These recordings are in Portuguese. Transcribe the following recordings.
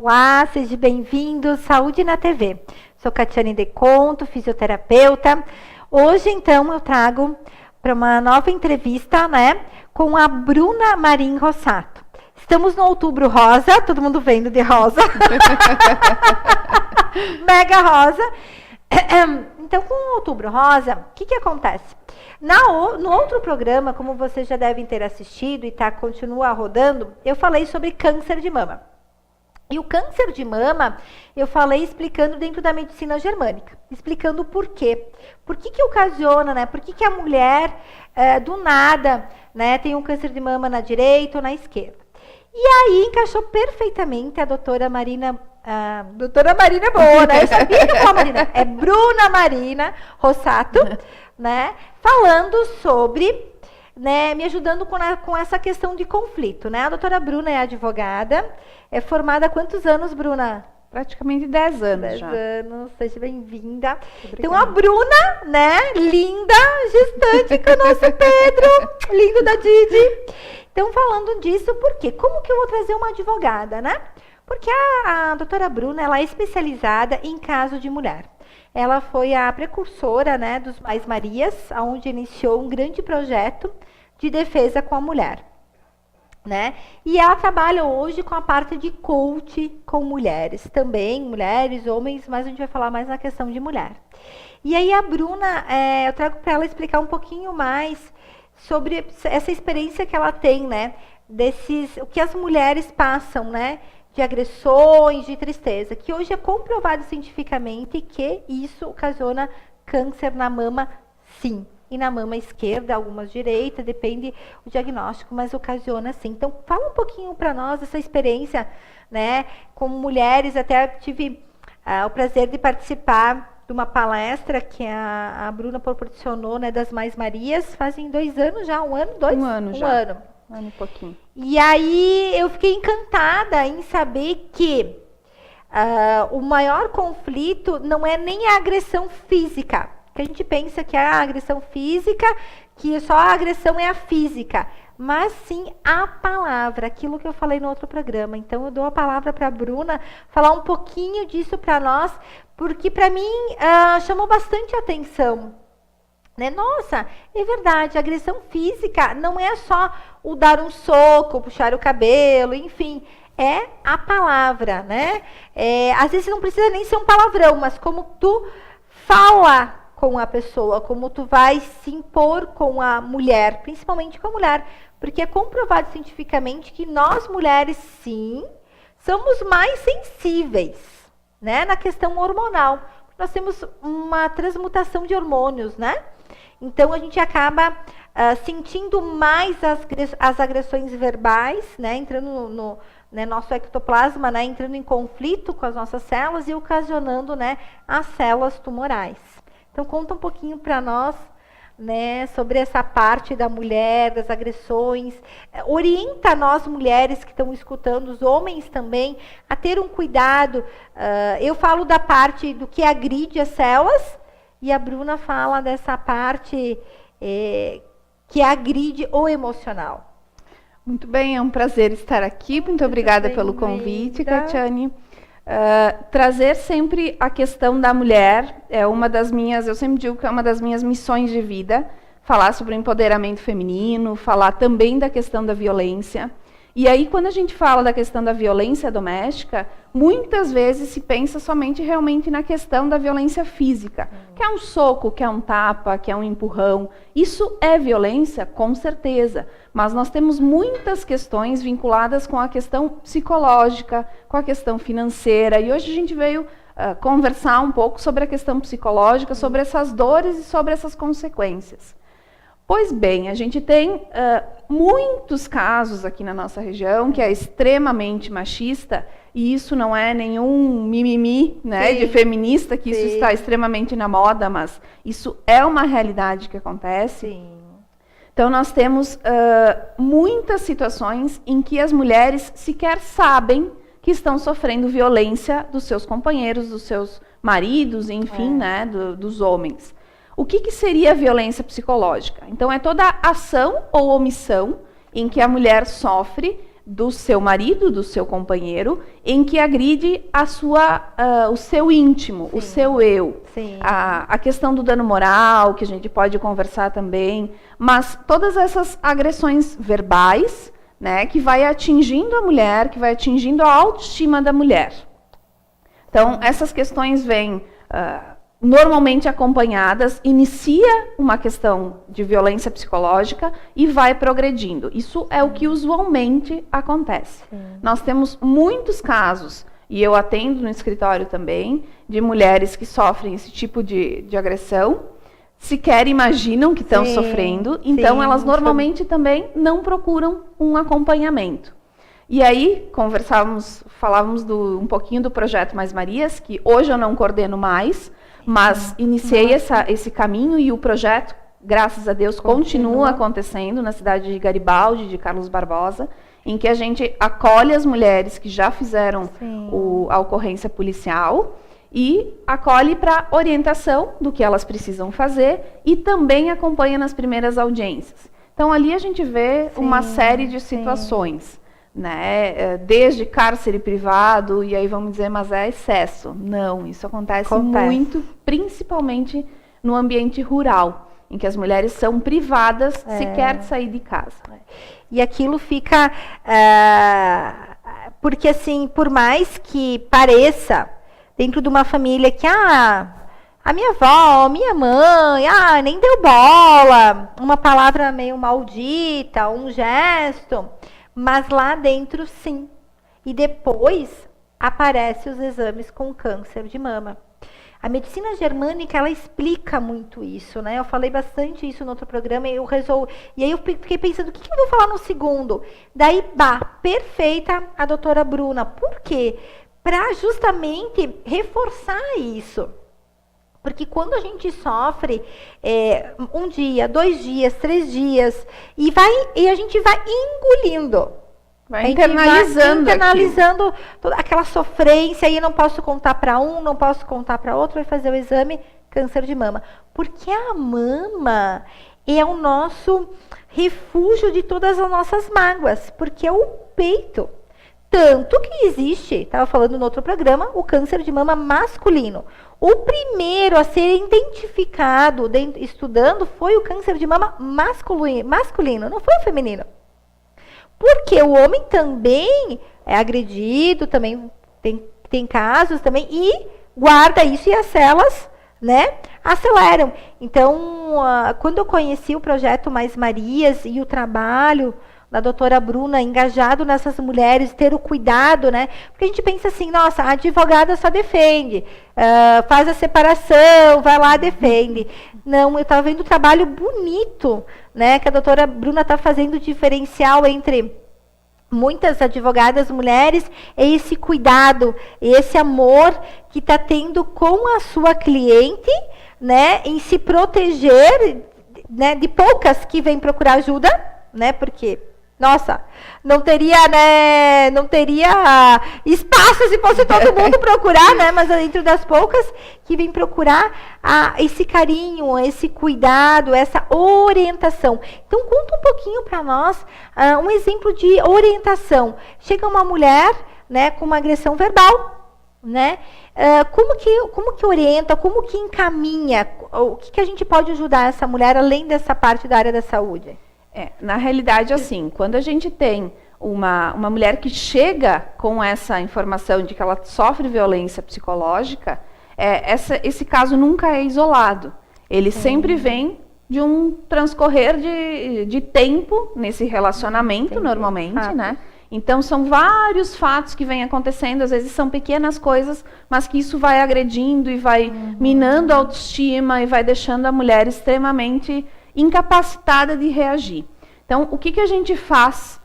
Olá, seja bem-vindo, Saúde na TV. Sou Catiane Deconto, fisioterapeuta. Hoje, então, eu trago para uma nova entrevista, né, com a Bruna Marim Rossato. Estamos no Outubro Rosa, todo mundo vendo de rosa. Mega rosa. Então, com o Outubro Rosa, o que acontece? No outro programa, como vocês já devem ter assistido e continua rodando, eu falei sobre câncer de mama. E o câncer de mama, eu falei explicando dentro da medicina germânica, explicando o porquê. Por que ocasiona, né? Por que a mulher, do nada, né, tem um câncer de mama na direita ou na esquerda? E aí encaixou perfeitamente a doutora Marina. Doutora Marina é boa, né? Eu sabia que eu falava Marina. É Bruna Marina Rossato, né? Falando sobre, né, me ajudando com essa questão de conflito, né? A doutora Bruna é advogada, é formada há quantos anos, Bruna? Praticamente 10 anos 10 já. 10 anos, seja bem-vinda. Então, a Bruna, né, linda, gestante com o nosso Pedro, lindo da Didi. Então, falando disso, por quê? Como que eu vou trazer uma advogada, né? Porque a doutora Bruna, ela é especializada em caso de mulher. Ela foi a precursora, né, dos Mais Marias, onde iniciou um grande projeto de defesa com a mulher, né? E ela trabalha hoje com a parte de coach com mulheres, também mulheres, homens, mas a gente vai falar mais na questão de mulher. E aí a Bruna, eu trago para ela explicar um pouquinho mais sobre essa experiência que ela tem, né? O que as mulheres passam, né? De agressões, de tristeza, que hoje é comprovado cientificamente que isso ocasiona câncer na mama, sim. E na mama esquerda, algumas direita, depende do diagnóstico, mas ocasiona sim. Então, fala um pouquinho para nós essa experiência, né? Como mulheres, até tive o prazer de participar de uma palestra que a Bruna proporcionou, né, das Mais Marias, fazem 2 anos já, 1 ano, 2? 1 ano já. 1 ano. 1 ano e pouquinho. E aí eu fiquei encantada em saber que o maior conflito não é nem a agressão física, que a gente pensa que é a agressão física, que só a agressão é a física, mas sim a palavra, aquilo que eu falei no outro programa. Então eu dou a palavra para a Bruna falar um pouquinho disso para nós, porque para mim chamou bastante atenção. Né? Nossa, é verdade, a agressão física não é só o dar um soco, puxar o cabelo, enfim, é a palavra, né? Às vezes não precisa nem ser um palavrão, mas como tu fala com a pessoa, como tu vai se impor com a mulher, principalmente com a mulher, porque é comprovado cientificamente que nós mulheres, sim, somos mais sensíveis, né? Na questão hormonal. Nós temos uma transmutação de hormônios, né? Então, a gente acaba sentindo mais as agressões verbais, né, entrando no nosso ectoplasma, né, entrando em conflito com as nossas células e ocasionando, né, as células tumorais. Então, conta um pouquinho para nós, né, sobre essa parte da mulher, das agressões. Orienta nós mulheres que estão escutando, os homens também, a ter um cuidado. Eu falo da parte do que agride as células, e a Bruna fala dessa parte que agride o emocional. Muito bem, é um prazer estar aqui. Muito obrigada pelo convite, Catiane. Trazer sempre a questão da mulher é uma das minhas, eu sempre digo que é uma das minhas missões de vida, falar sobre o empoderamento feminino, falar também da questão da violência. E aí, quando a gente fala da questão da violência doméstica, muitas vezes se pensa somente realmente na questão da violência física, que é um soco, que é um tapa, que é um empurrão. Isso é violência, com certeza, mas nós temos muitas questões vinculadas com a questão psicológica, com a questão financeira, e hoje a gente veio conversar um pouco sobre a questão psicológica, sobre essas dores e sobre essas consequências. Pois bem, a gente tem muitos casos aqui na nossa região que é extremamente machista, e isso não é nenhum mimimi, né, de feminista, que isso está extremamente na moda, mas isso é uma realidade que acontece. Sim. Então, nós temos muitas situações em que as mulheres sequer sabem que estão sofrendo violência dos seus companheiros, dos seus maridos, enfim, né, dos homens. O que seria violência psicológica? Então, é toda ação ou omissão em que a mulher sofre do seu marido, do seu companheiro, em que agride o seu íntimo, o seu eu. A questão do dano moral, que a gente pode conversar também, mas todas essas agressões verbais, né, que vai atingindo a mulher, que vai atingindo a autoestima da mulher. Então, essas questões vêm normalmente acompanhadas, inicia uma questão de violência psicológica e vai progredindo. Isso é o que usualmente acontece. Nós temos muitos casos, e eu atendo no escritório também, de mulheres que sofrem esse tipo de agressão, sequer imaginam que estão sofrendo, então elas normalmente também não procuram um acompanhamento. E aí, falávamos um pouquinho do projeto Mais Marias, que hoje eu não coordeno mais, mas iniciei esse caminho e o projeto, graças a Deus, continua acontecendo na cidade de Garibaldi, de Carlos Barbosa, em que a gente acolhe as mulheres que já fizeram a ocorrência policial e acolhe para orientação do que elas precisam fazer e também acompanha nas primeiras audiências. Então, ali a gente vê uma série de situações. Né? Desde cárcere privado, e aí vamos dizer, mas é excesso. Não, isso acontece muito, principalmente no ambiente rural, em que as mulheres são privadas sequer de sair de casa. E aquilo fica... porque assim, por mais que pareça, dentro de uma família que a minha avó, minha mãe, nem deu bola, uma palavra meio maldita, um gesto... Mas lá dentro, sim. E depois, aparecem os exames com câncer de mama. A medicina germânica, ela explica muito isso, né? Eu falei bastante isso no outro programa e aí eu fiquei pensando, o que eu vou falar no segundo? Daí, perfeita a doutora Bruna. Por quê? Para justamente reforçar isso. Porque quando a gente sofre 1 dia, 2 dias, 3 dias, e a gente vai engolindo. Vai internalizando toda aquela sofrência, e eu não posso contar para um, não posso contar para outro, vai fazer o exame, câncer de mama. Porque a mama é o nosso refúgio de todas as nossas mágoas, porque é o peito. Tanto que existe, estava falando no outro programa, o câncer de mama masculino. O primeiro a ser identificado estudando foi o câncer de mama masculino, não foi o feminino. Porque o homem também é agredido, também tem casos também, e guarda isso e as células, né, aceleram. Então, quando eu conheci o projeto Mais Marias e o trabalho da doutora Bruna, engajado nessas mulheres, ter o cuidado, né? Porque a gente pensa assim, nossa, a advogada só defende, faz a separação, vai lá, defende. Não, eu estava vendo o trabalho bonito, né? Que a doutora Bruna está fazendo diferencial entre muitas advogadas mulheres, é esse cuidado, esse amor que está tendo com a sua cliente, né? Em se proteger, né? De poucas que vêm procurar ajuda, né? Porque nossa, não teria espaço se fosse todo mundo procurar, né? Mas dentro das poucas que vêm procurar esse carinho, esse cuidado, essa orientação. Então, conta um pouquinho para nós um exemplo de orientação. Chega uma mulher, né, com uma agressão verbal, né? Como que orienta, como que encaminha? O que a gente pode ajudar essa mulher, além dessa parte da área da saúde? Na realidade, assim, quando a gente tem uma mulher que chega com essa informação de que ela sofre violência psicológica, esse caso nunca é isolado. Ele sempre vem de um transcorrer de tempo nesse relacionamento, normalmente, né? Então, são vários fatos que vêm acontecendo, às vezes são pequenas coisas, mas que isso vai agredindo e vai minando a autoestima e vai deixando a mulher extremamente incapacitada de reagir. Então, o que a gente faz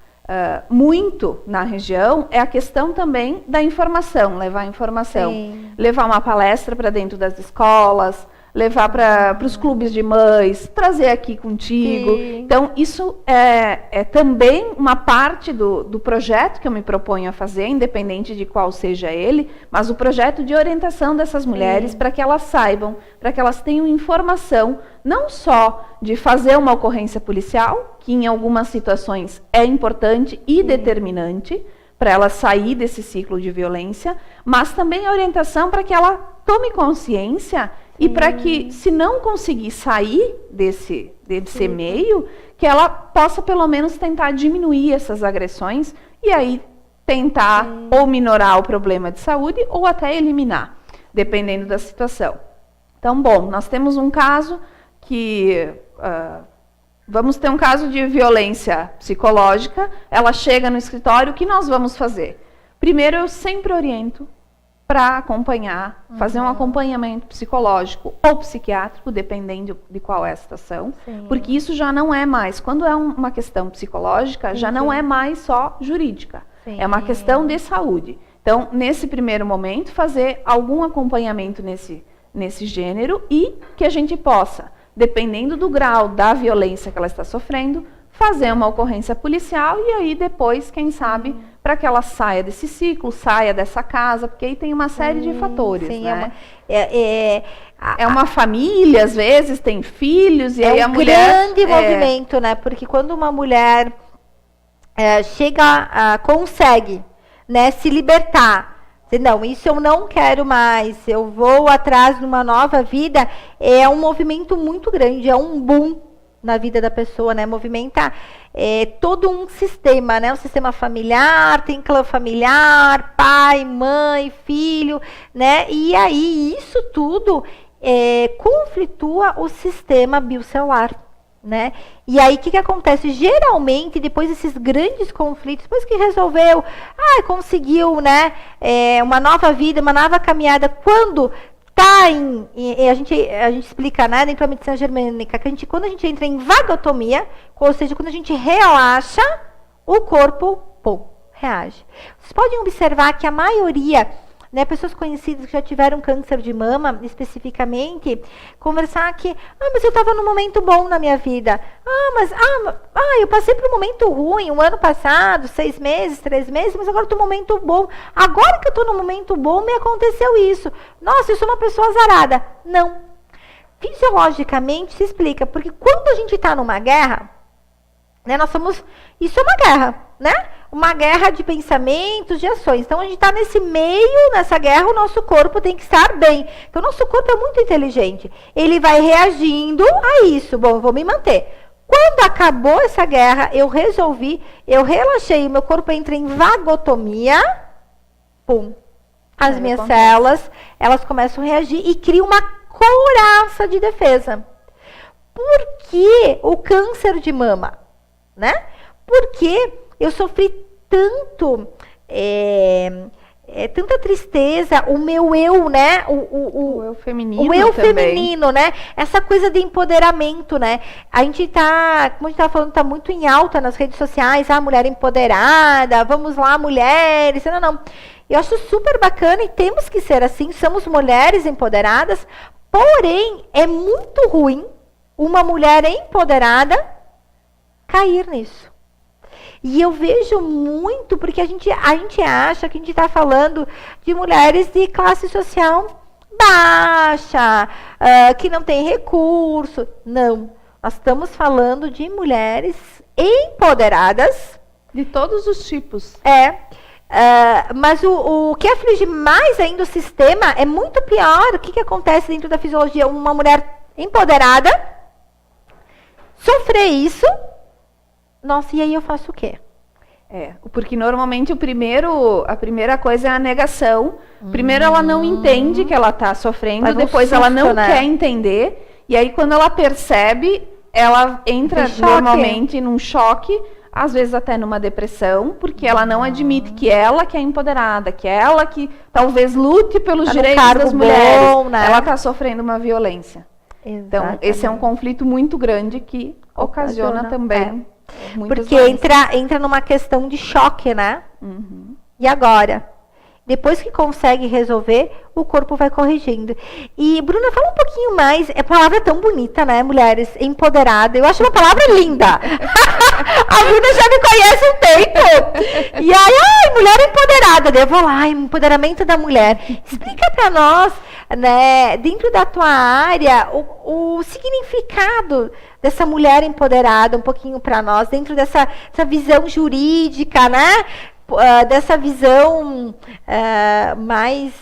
muito na região é a questão também da informação, levar informação. Levar uma palestra para dentro das escolas, levar para os clubes de mães, trazer aqui contigo. Sim. Então, isso é também uma parte do projeto que eu me proponho a fazer, independente de qual seja ele, mas o projeto de orientação dessas mulheres para que elas saibam, para que elas tenham informação, não só de fazer uma ocorrência policial, que em algumas situações é importante e determinante, para ela sair desse ciclo de violência, mas também a orientação para que ela tome consciência e para que, se não conseguir sair desse meio, que ela possa pelo menos tentar diminuir essas agressões e aí tentar ou minorar o problema de saúde ou até eliminar, dependendo da situação. Então, bom, nós temos um caso que... vamos ter um caso de violência psicológica, ela chega no escritório, o que nós vamos fazer? Primeiro, eu sempre oriento para acompanhar, fazer um acompanhamento psicológico ou psiquiátrico, dependendo de qual é a situação, porque isso já não é mais, quando é uma questão psicológica, já não é mais só jurídica, é uma questão de saúde. Então, nesse primeiro momento, fazer algum acompanhamento nesse gênero e que a gente possa, dependendo do grau da violência que ela está sofrendo, fazer uma ocorrência policial e aí depois, quem sabe, para que ela saia desse ciclo, saia dessa casa, porque aí tem uma série de fatores, né? É uma família, às vezes, tem filhos, e aí a mulher... É um grande movimento, né? Porque quando uma mulher consegue, né, se libertar, não, isso eu não quero mais, eu vou atrás de uma nova vida, é um movimento muito grande, é um boom na vida da pessoa, né? Movimenta todo um sistema, né? Um sistema familiar, tem clã familiar, pai, mãe, filho, né? E aí isso tudo conflitua o sistema biocelular, né? E aí o que acontece? Geralmente, depois desses grandes conflitos, depois que resolveu, conseguiu, né, uma nova vida, uma nova caminhada, quando tá a gente explica, né, dentro da medicina germânica, que quando a gente entra em vagotomia, ou seja, quando a gente relaxa, o corpo, reage. Vocês podem observar que a maioria, né, pessoas conhecidas que já tiveram câncer de mama, especificamente, conversar que, mas eu estava num momento bom na minha vida. Eu passei por um momento ruim, um ano passado, 6 meses, 3 meses, mas agora estou num momento bom. Agora que eu estou num momento bom, me aconteceu isso. Nossa, eu sou uma pessoa azarada. Não. Fisiologicamente se explica, porque quando a gente está numa guerra, né, isso é uma guerra, né? Uma guerra de pensamentos, de ações. Então, a gente está nesse meio, nessa guerra, o nosso corpo tem que estar bem. Então, o nosso corpo é muito inteligente. Ele vai reagindo a isso. Bom, eu vou me manter. Quando acabou essa guerra, eu relaxei, o meu corpo entra em vagotomia, as minhas células, elas começam a reagir e cria uma couraça de defesa. Por que o câncer de mama? Né? Porque eu sofri tanto, tanta tristeza, o meu eu, né? O eu feminino. O eu feminino, né? Essa coisa de empoderamento, né? A gente tá, como a gente tá falando, tá muito em alta nas redes sociais, mulher empoderada, vamos lá, mulheres. Não. Eu acho super bacana e temos que ser assim, somos mulheres empoderadas, porém, é muito ruim uma mulher empoderada cair nisso. E eu vejo muito, porque a gente acha que a gente está falando de mulheres de classe social baixa, que não tem recurso. Não. Nós estamos falando de mulheres empoderadas. De todos os tipos. Mas o que aflige mais ainda o sistema é muito pior. O que acontece dentro da fisiologia? Uma mulher empoderada sofrer isso. Nossa, e aí eu faço o quê? Porque normalmente a primeira coisa é a negação. Primeiro ela não entende que ela está sofrendo, depois ela não quer entender. E aí quando ela percebe, ela entra normalmente num choque, às vezes até numa depressão, porque ela não admite que ela que é empoderada, que é ela que talvez lute pelos direitos das mulheres, né? Ela está sofrendo uma violência. Exatamente. Então, esse é um conflito muito grande que ocasiona também. Porque entra numa questão de choque, né? E agora? Depois que consegue resolver, o corpo vai corrigindo. E, Bruna, fala um pouquinho mais. A palavra é tão bonita, né, mulheres? Empoderada. Eu acho uma palavra linda. A Bruna já me conhece um tempo. E aí, mulher empoderada. Daí eu vou lá, empoderamento da mulher. Explica pra nós, né, dentro da tua área, o significado dessa mulher empoderada, um pouquinho pra nós, dentro dessa visão jurídica, né? Dessa visão mais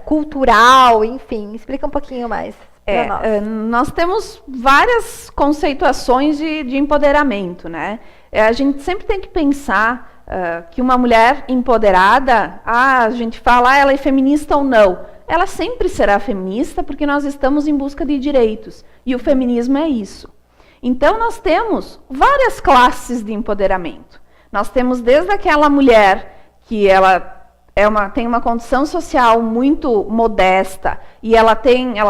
cultural, enfim, explica um pouquinho mais para nós. Nós temos várias conceituações de empoderamento, né? A gente sempre tem que pensar que uma mulher empoderada, a gente fala, ela é feminista ou não. Ela sempre será feminista porque nós estamos em busca de direitos, e o feminismo é isso. Então, nós temos várias classes de empoderamento. Nós temos desde aquela mulher que ela tem uma condição social muito modesta e ela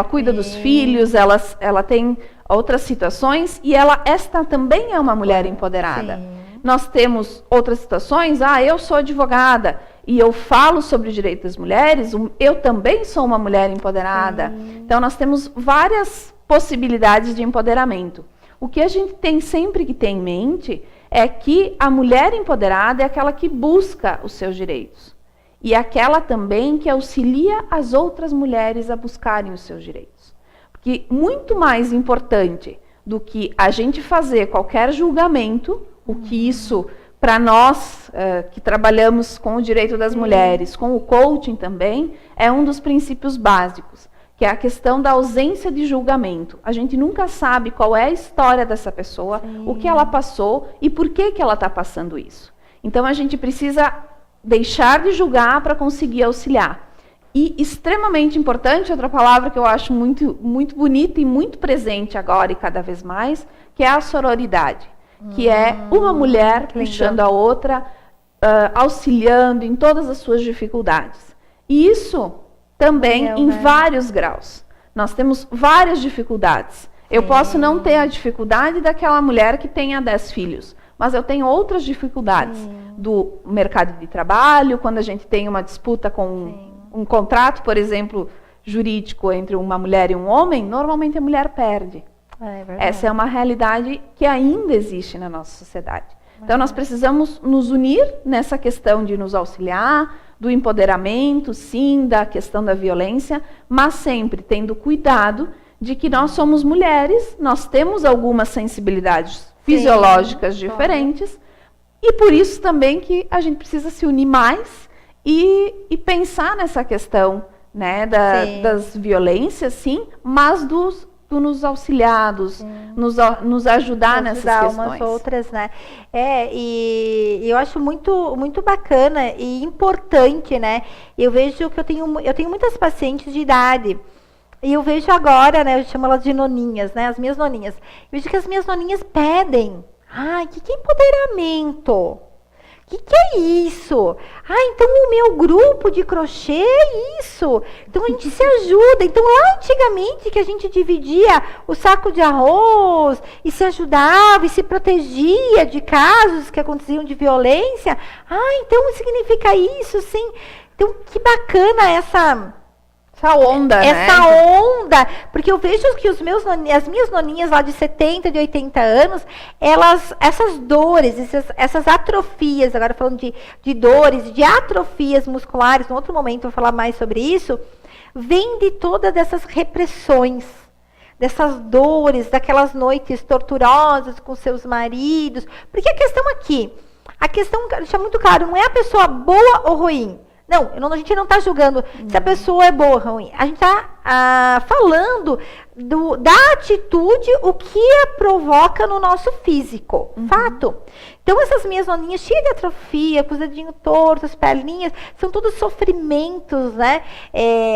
cuida dos filhos, ela tem outras situações e esta também é uma mulher empoderada. Sim. Nós temos outras situações, eu sou advogada e eu falo sobre o direito das mulheres, eu também sou uma mulher empoderada. Sim. Então nós temos várias possibilidades de empoderamento. O que a gente tem sempre que ter em mente é que a mulher empoderada é aquela que busca os seus direitos. E aquela também que auxilia as outras mulheres a buscarem os seus direitos. Porque muito mais importante do que a gente fazer qualquer julgamento, o que isso, para nós que trabalhamos com o direito das mulheres, com o coaching também, é um dos princípios básicos, que é a questão da ausência de julgamento. A gente nunca sabe qual é a história dessa pessoa, sim, o que ela passou e por que ela está passando isso. Então, a gente precisa deixar de julgar para conseguir auxiliar. E extremamente importante, outra palavra que eu acho muito, muito bonita e muito presente agora e cada vez mais, que é a sororidade, que é uma mulher puxando a outra, auxiliando em todas as suas dificuldades. E isso também em vários graus. Nós temos várias dificuldades. Eu posso não ter a dificuldade daquela mulher que tenha 10 filhos, mas eu tenho outras dificuldades do mercado de trabalho, quando a gente tem uma disputa com um contrato, por exemplo, jurídico entre uma mulher e um homem, normalmente a mulher perde. Essa é uma realidade que ainda existe na nossa sociedade. Então nós precisamos nos unir nessa questão de nos auxiliar, do empoderamento, sim, da questão da violência, mas sempre tendo cuidado de que nós somos mulheres, nós temos algumas sensibilidades fisiológicas diferentes, e por isso também que a gente precisa se unir mais e pensar nessa questão, né, das violências, sim, mas do nos auxiliar, nos ajudar nessas questões. Umas outras, né? E eu acho muito, muito bacana e importante, né? Eu vejo que eu tenho muitas pacientes de idade. E eu vejo agora, né? Eu chamo elas de noninhas, né? As minhas noninhas. Eu vejo que as minhas noninhas pedem. Que é empoderamento? Que é isso? Então o meu grupo de crochê é isso. Então a gente se ajuda. Então lá antigamente que a gente dividia o saco de arroz e se ajudava e se protegia de casos que aconteciam de violência. Então significa isso, sim. Então que bacana essa onda, né? Onda, porque eu vejo que as minhas noninhas lá de 70, de 80 anos, essas dores, essas atrofias, agora falando de dores, de atrofias musculares, no outro momento eu vou falar mais sobre isso, vem de todas essas repressões, dessas dores, daquelas noites torturosas com seus maridos, porque a questão aqui, deixa muito claro, não é a pessoa boa ou ruim. Não, a gente não está julgando se a pessoa é boa ou ruim. A gente está falando da atitude, o que a provoca no nosso físico. Fato. Então, essas minhas noninhas cheias de atrofia, com os dedinhos tortos, as perninhas, são todos sofrimentos, né?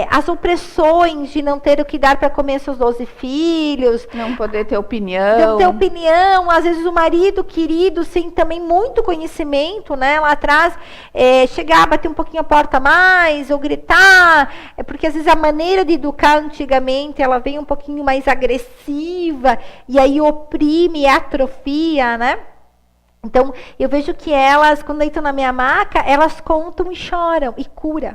As opressões de não ter o que dar para comer seus 12 filhos. Não poder ter opinião. Não ter opinião. Às vezes o marido querido, sem também muito conhecimento, né? Lá atrás, chegar a bater um pouquinho a porta a mais, ou gritar. Porque às vezes a maneira de educar antigamente, ela vem um pouquinho mais agressiva, e aí oprime e atrofia, né? Então, eu vejo que elas, quando entram na minha maca, elas contam e choram, e cura,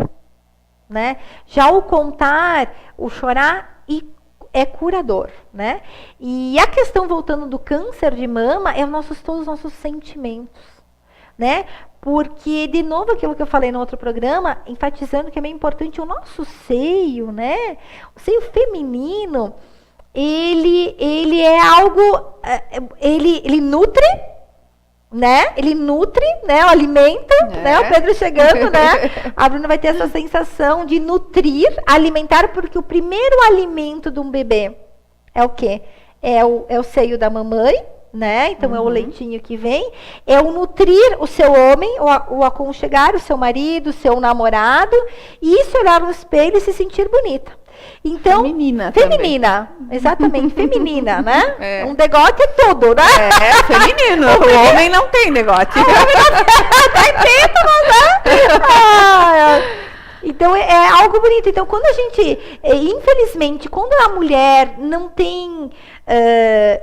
né? Já o contar, o chorar, é curador, né? E a questão, voltando do câncer de mama, é todos os nossos sentimentos, né? Porque, de novo, aquilo que eu falei no outro programa, enfatizando que é bem importante, o nosso seio, né? O seio feminino, ele é algo, ele nutre, né? Ele nutre, né? Alimenta, né? O Pedro chegando, né? A Bruna vai ter essa sensação de nutrir, alimentar, porque o primeiro alimento de um bebê é o quê? É o seio da mamãe, né? Então é o leitinho que vem, é o nutrir o seu homem, o aconchegar o seu marido, o seu namorado, e isso, olhar no espelho e se sentir bonita. Então, feminina, exatamente, feminina, né? Um degote é tudo, né? É, feminino. O homem não tem degote. O homem não tem pinto, né? Então, é algo bonito. Então, quando a gente, infelizmente, quando a mulher não tem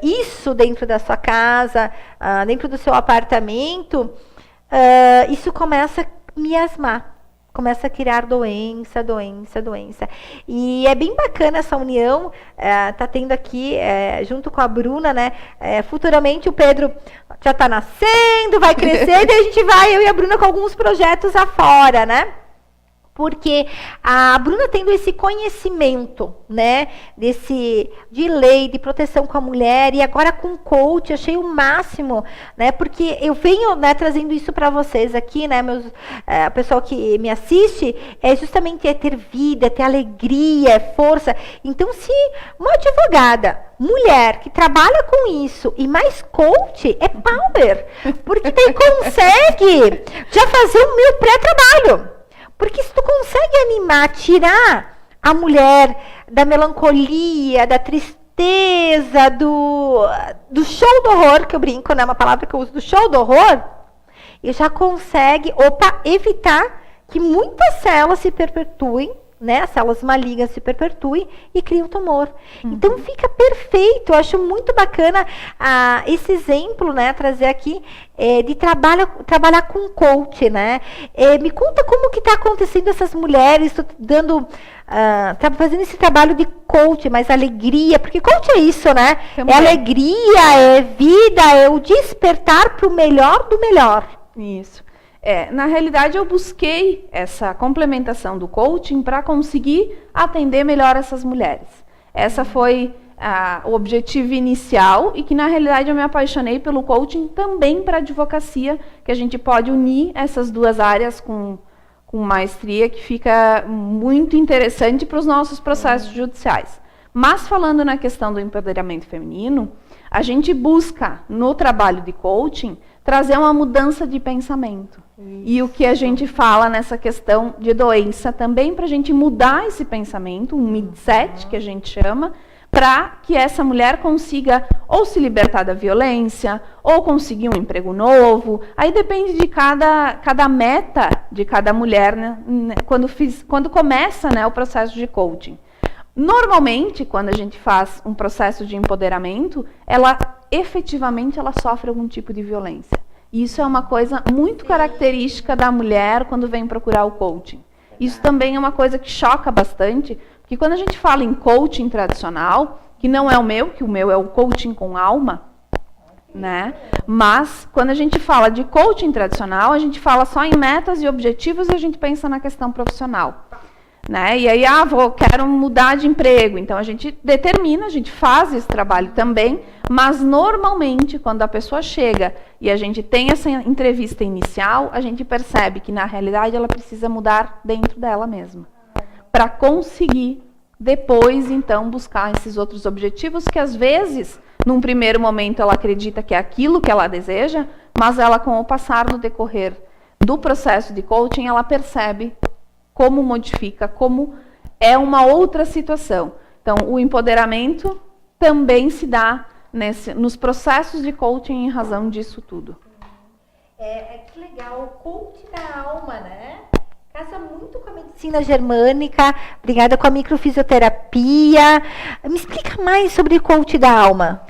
isso dentro da sua casa, dentro do seu apartamento, isso começa a miasmar. Começa a criar doença. E é bem bacana essa união, tá tendo aqui, junto com a Bruna, né? Futuramente o Pedro já tá nascendo, vai crescer, e daí a gente vai, eu e a Bruna, com alguns projetos afora, né? Porque a Bruna, tendo esse conhecimento, né, de lei, de proteção com a mulher, e agora com coach, achei o máximo, né, porque eu venho, né, trazendo isso para vocês aqui, né, o pessoal que me assiste, justamente ter vida, ter alegria, força. Então, se uma advogada, mulher, que trabalha com isso, e mais coach, é power, porque daí consegue já fazer o meu pré-trabalho. Porque se tu consegue animar, tirar a mulher da melancolia, da tristeza, do show do horror, que eu brinco, né? Uma palavra que eu uso, do show do horror, e já consegue, evitar que muitas células se perpetuem, né? As células malignas se perpetuem e criam tumor. Então fica perfeito. Eu acho muito bacana esse exemplo, né? Trazer aqui de trabalhar com coach, né? Me conta como que está acontecendo essas mulheres, fazendo esse trabalho de coach, mais alegria, porque coach é isso, né? Também. É alegria, é vida, é o despertar para o melhor do melhor. Isso. Na realidade, eu busquei essa complementação do coaching para conseguir atender melhor essas mulheres. Essa foi o objetivo inicial, e que, na realidade, eu me apaixonei pelo coaching também para a advocacia, que a gente pode unir essas duas áreas com maestria, que fica muito interessante para os nossos processos judiciais. Mas, falando na questão do empoderamento feminino, a gente busca, no trabalho de coaching, trazer uma mudança de pensamento. Isso. E o que a gente fala nessa questão de doença também, para a gente mudar esse pensamento, um mindset que a gente chama, para que essa mulher consiga ou se libertar da violência, ou conseguir um emprego novo. Aí depende de cada meta de cada mulher, né, quando começa, né, o processo de coaching. Normalmente, quando a gente faz um processo de empoderamento, ela efetivamente sofre algum tipo de violência. Isso é uma coisa muito característica da mulher quando vem procurar o coaching. Isso também é uma coisa que choca bastante, porque quando a gente fala em coaching tradicional, que não é o meu, que o meu é o coaching com alma, né? Mas quando a gente fala de coaching tradicional, a gente fala só em metas e objetivos, e a gente pensa na questão profissional. Né? E aí, quero mudar de emprego. Então, a gente determina, a gente faz esse trabalho também, mas normalmente, quando a pessoa chega e a gente tem essa entrevista inicial, a gente percebe que, na realidade, ela precisa mudar dentro dela mesma, para conseguir, depois, então, buscar esses outros objetivos que, às vezes, num primeiro momento, ela acredita que é aquilo que ela deseja, mas ela, com o passar do decorrer do processo de coaching, ela percebe como modifica, como é uma outra situação. Então, o empoderamento também se dá nos processos de coaching em razão disso tudo. Que legal, o coach da alma, né? Casa muito com a medicina germânica, ligada com a microfisioterapia. Me explica mais sobre o coach da alma.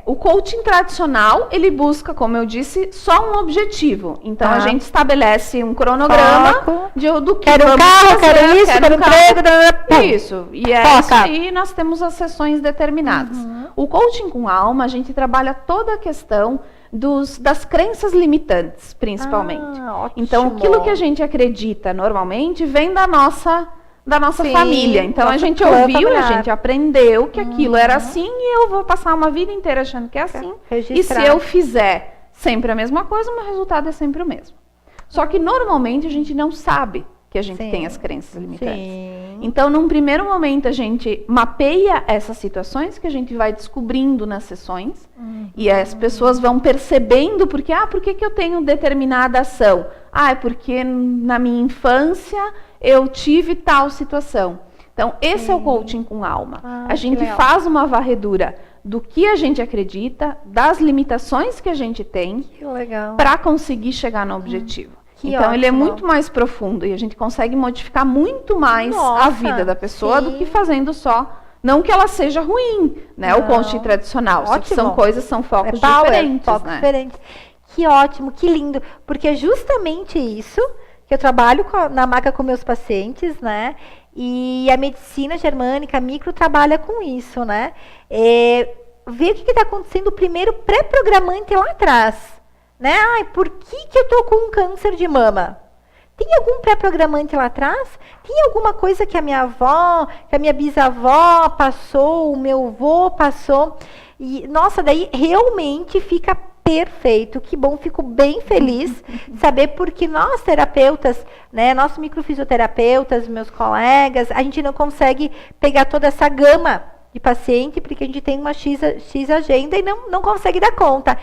O coaching tradicional, ele busca, como eu disse, só um objetivo. Então, a gente estabelece um cronograma do que quero vamos carro, fazer, quero isso, quero emprego. Isso. E é isso aí, nós temos as sessões determinadas. O coaching com alma, a gente trabalha toda a questão das crenças limitantes, principalmente. Então, aquilo que a gente acredita normalmente vem da nossa família. Então, a gente ouviu, a gente aprendeu que aquilo era assim e eu vou passar uma vida inteira achando que é assim. E se eu fizer sempre a mesma coisa, o meu resultado é sempre o mesmo. Só que, normalmente, a gente não sabe que a gente tem as crenças limitantes. Então, num primeiro momento, a gente mapeia essas situações que a gente vai descobrindo nas sessões e as pessoas vão percebendo por que eu tenho determinada ação. É porque na minha infância eu tive tal situação. Então, esse é o coaching com alma. A gente faz uma varredura do que a gente acredita, das limitações que a gente tem, para conseguir chegar no objetivo. Então, ele é muito mais profundo e a gente consegue modificar muito mais a vida da pessoa do que fazendo só. Não que ela seja ruim, né? O coaching tradicional. Só que são focos diferentes, diferentes. Que ótimo, que lindo. Porque é justamente isso que eu trabalho na maca com meus pacientes, né? E a medicina germânica, a micro, trabalha com isso, né? Ver o que está acontecendo primeiro pré-programante lá atrás. Né? Por que eu tô com um câncer de mama? Tem algum pré-programante lá atrás? Tem alguma coisa que a minha avó, que a minha bisavó passou, o meu avô passou? E, nossa, daí realmente fica perfeito. Que bom, fico bem feliz de saber, porque nós terapeutas, né, nós microfisioterapeutas, meus colegas, a gente não consegue pegar toda essa gama de paciente, porque a gente tem uma X agenda e não consegue dar conta.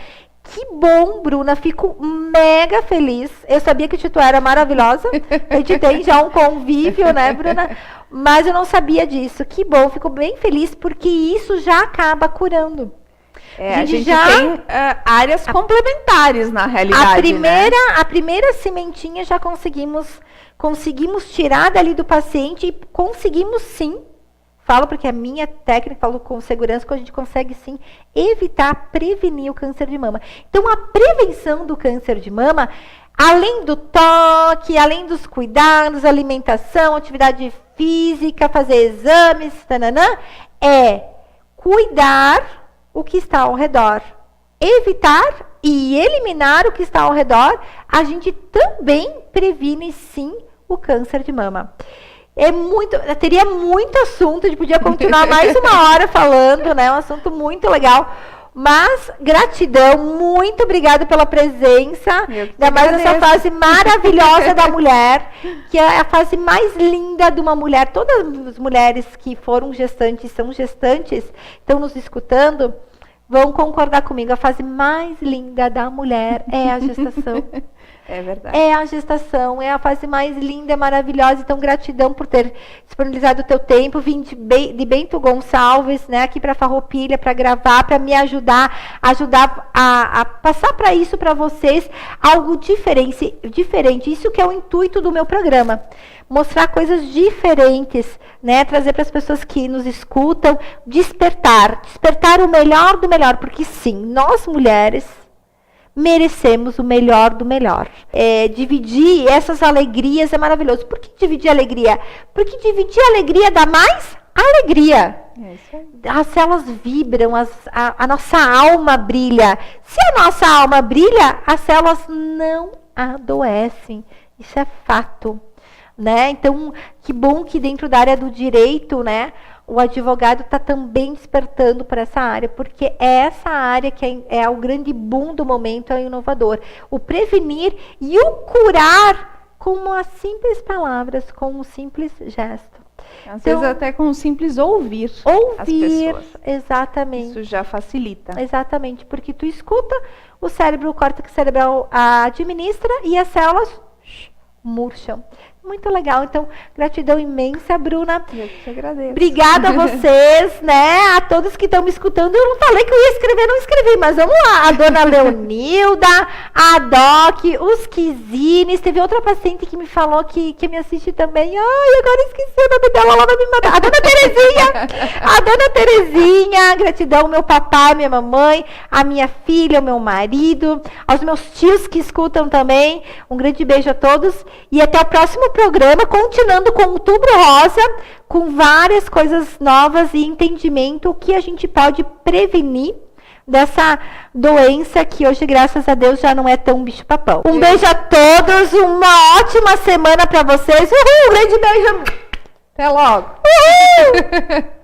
Que bom, Bruna, fico mega feliz. Eu sabia que a Tito era maravilhosa. A gente tem já um convívio, né, Bruna? Mas eu não sabia disso. Que bom, fico bem feliz, porque isso já acaba curando. A gente tem áreas complementares, na realidade. A primeira sementinha já conseguimos tirar dali do paciente e conseguimos sim. Falo porque a minha técnica, falo com segurança, que a gente consegue sim evitar, prevenir o câncer de mama. Então, a prevenção do câncer de mama, além do toque, além dos cuidados, alimentação, atividade física, fazer exames, é cuidar o que está ao redor. Evitar e eliminar o que está ao redor, a gente também previne sim o câncer de mama. Teria muito assunto, a gente podia continuar mais uma hora falando, né? Um assunto muito legal. Mas, gratidão, muito obrigada pela presença. Ainda mais nessa fase maravilhosa da mulher, que é a fase mais linda de uma mulher. Todas as mulheres que foram gestantes, são gestantes, estão nos escutando, vão concordar comigo. A fase mais linda da mulher é a gestação. É verdade. É a gestação, é a fase mais linda, maravilhosa. Então, gratidão por ter disponibilizado o teu tempo. Vim de Bento Gonçalves, né, aqui para Farroupilha, para gravar, para me ajudar a passar para isso para vocês, algo diferente. Isso que é o intuito do meu programa. Mostrar coisas diferentes, né, trazer para as pessoas que nos escutam, despertar o melhor do melhor, porque sim, nós mulheres merecemos o melhor do melhor. Dividir essas alegrias é maravilhoso. Por que dividir alegria? Porque dividir alegria dá mais alegria. As células vibram, a nossa alma brilha. Se a nossa alma brilha, as células não adoecem. Isso é fato. Né? Então, que bom que dentro da área do direito, né, o advogado está também despertando para essa área, porque é essa área que é o grande boom do momento, é o inovador. O prevenir e o curar com as simples palavras, com um simples gesto. Às vezes até com um simples ouvir as pessoas. Exatamente. Isso já facilita. Exatamente, porque tu escuta, o cérebro, o córtex cerebral administra e as células murcham. Muito legal. Então, gratidão imensa, Bruna. Eu que te agradeço. Obrigada a vocês, né? A todos que estão me escutando. Eu não falei que eu ia escrever, não escrevi, mas vamos lá. A dona Leonilda, a Doc, os Kizines. Teve outra paciente que me falou que me assiste também. Ai, agora esqueci o nome dela, ela vai me mandar. A dona Terezinha. A dona Terezinha. Gratidão ao meu papai, minha mamãe, a minha filha, o meu marido, aos meus tios que escutam também. Um grande beijo a todos e até o próximo programa, continuando com o Outubro Rosa, com várias coisas novas e entendimento, o que a gente pode prevenir dessa doença que hoje, graças a Deus, já não é tão bicho-papão. Um beijo a todos, uma ótima semana para vocês. Uhul, um grande beijo. Até logo. Uhul.